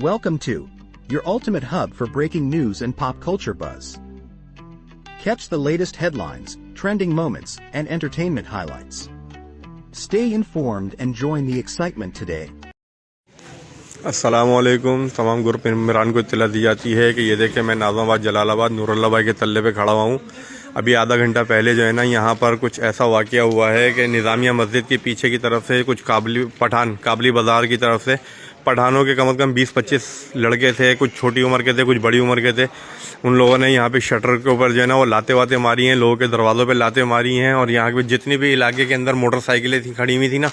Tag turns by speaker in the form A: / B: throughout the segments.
A: Welcome to your ultimate hub for breaking news and pop culture buzz. Catch the latest headlines, trending moments, and entertainment highlights. Stay informed and join the excitement today.
B: अस्सलाम वालेकुम। तमाम group Imran को इत्तला दी जाती है कि ये देखें मैं नाज़माबाद जलालाबाद नूरुल्लाह भाई के तल्ले पे खड़ा हुआ हूँ। अभी आधा घंटा पहले जो है ना यहाँ पर कुछ ऐसा वाक़या हुआ है कि निज़ामिया मस्जिद के पीछे की तरफ से कुछ काबली बाज़ार की तरफ से पठानों के कम से कम 20-25 लड़के थे, कुछ छोटी उम्र के थे, कुछ बड़ी उम्र के थे। उन लोगों ने यहाँ पे शटर के ऊपर जो है ना वो लाते वाते मारी हैं, लोगों के दरवाज़ों पे लाते मारी हैं। और यहाँ पे जितनी भी इलाके के अंदर मोटरसाइकिलें थी खड़ी हुई थी ना,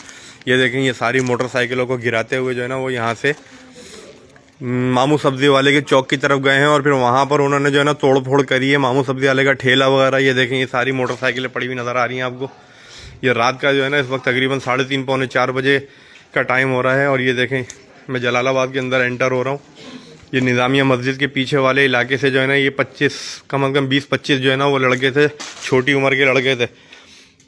B: ये देखें ये सारी मोटरसाइकिलों को गिराते हुए जो है ना वो यहाँ से मामू सब्ज़ी वाले के चौक की तरफ गए हैं। और फिर वहाँ पर उन्होंने जो है ना तोड़ फोड़ करी है। मामू सब्ज़ी वाले का ठेला वगैरह ये देखें ये सारी मोटरसाइकिलें पड़ी हुई नज़र आ रही हैं आपको। ये रात का जो है ना इस वक्त तकरीबन 3:30 पौने 4 बजे का टाइम हो रहा है। और ये देखें मैं जलालाबाद के अंदर एंटर हो रहा हूँ। ये निज़ामिया मस्जिद के पीछे वाले इलाके से जो है ना ये 25 कम से कम 20-25 जो है ना वो लड़के थे, छोटी उम्र के लड़के थे।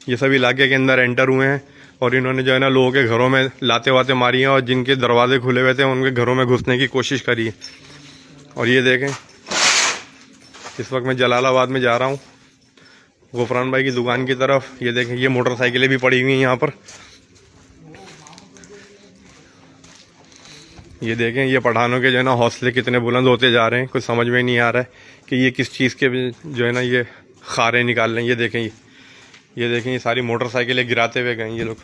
B: ये सब इलाके के अंदर एंटर हुए हैं और इन्होंने जो है ना लोगों के घरों में लाते वाते मारी हैं और जिनके दरवाजे खुले हुए थे उनके घरों में घुसने की कोशिश करी है। और ये देखें इस वक्त मैं जलालाबाद में जा रहा हूँ गुफरान भाई की दुकान की तरफ। ये देखें ये मोटरसाइकिलें भी पड़ी हुई हैं यहाँ पर। ये देखें ये पठानों के जो है ना हौसले कितने बुलंद होते जा रहे हैं। कुछ समझ में नहीं आ रहा है कि ये किस चीज़ के जो है ना ये खारे निकाल रहे हैं। ये देखें ये देखें ये सारी मोटरसाइकिलें गिराते हुए गए ये लोग।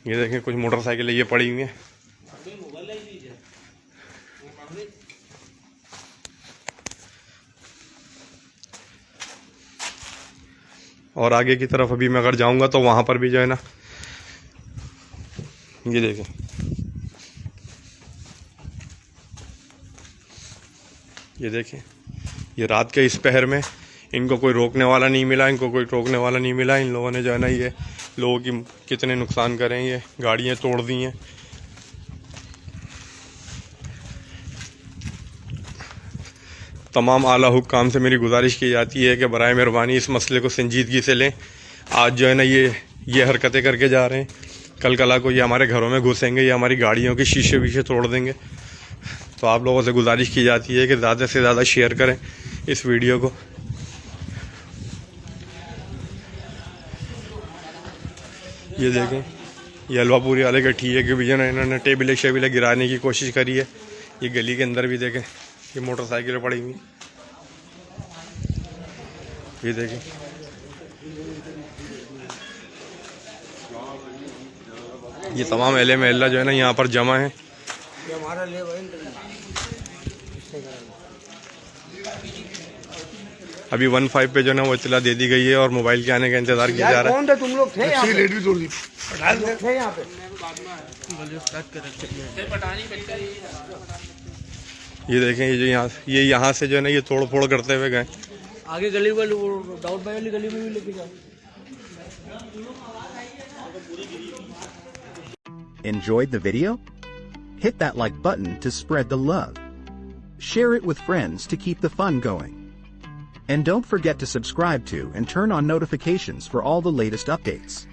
B: ये देखें कुछ मोटरसाइकिलें ये पड़ी हुई हैं। और आगे की तरफ अभी मैं अगर जाऊंगा तो वहां पर भी जो है ना ये देखें ये रात के इस पहर में इनको कोई रोकने वाला नहीं मिला, इन लोगों ने जो है ना ये लोगों की कितने नुकसान करें, ये गाड़ियाँ तोड़ दी हैं। तमाम आला हुक्काम से मेरी गुजारिश की जाती है कि बराए मेहरबानी इस मसले को संजीदगी से लें। आज जो है ना ये हरकतें करके जा रहे हैं, कल कला को ये हमारे घरों में घुसेंगे, ये हमारी गाड़ियों के शीशे वीशे तोड़ देंगे। तो आप लोगों से गुजारिश की जाती है कि ज़्यादा से ज़्यादा शेयर करें इस वीडियो को। ये देखें ये हलवापुरी वाले के ठीके के भी जो है इन्होंने टेबलें शेबलें गिराने की कोशिश करी है। ये गली के अंदर भी देखें ये मोटरसाइकिलें पड़ी हुई। ये देखें ये तमाम अहले महल्ला जो है ना यहाँ पर जमा है। अभी 15 पे जो है ना वो इत्तला दे दी गई है और मोबाइल के आने का इंतजार किया जा रहा है।
C: तुम लोग थे यहाँ पे?
B: ये देखें ये जो यहाँ से जो है ना ये तोड़ फोड़ करते हुए गए।
C: आगे गली में दाऊद भाई वाली गली में भी लेके जाओ।
A: Enjoyed the video? Hit that like button to spread the love. Share it with friends to keep the fun going. And don't forget to subscribe to and turn on notifications for all the latest updates.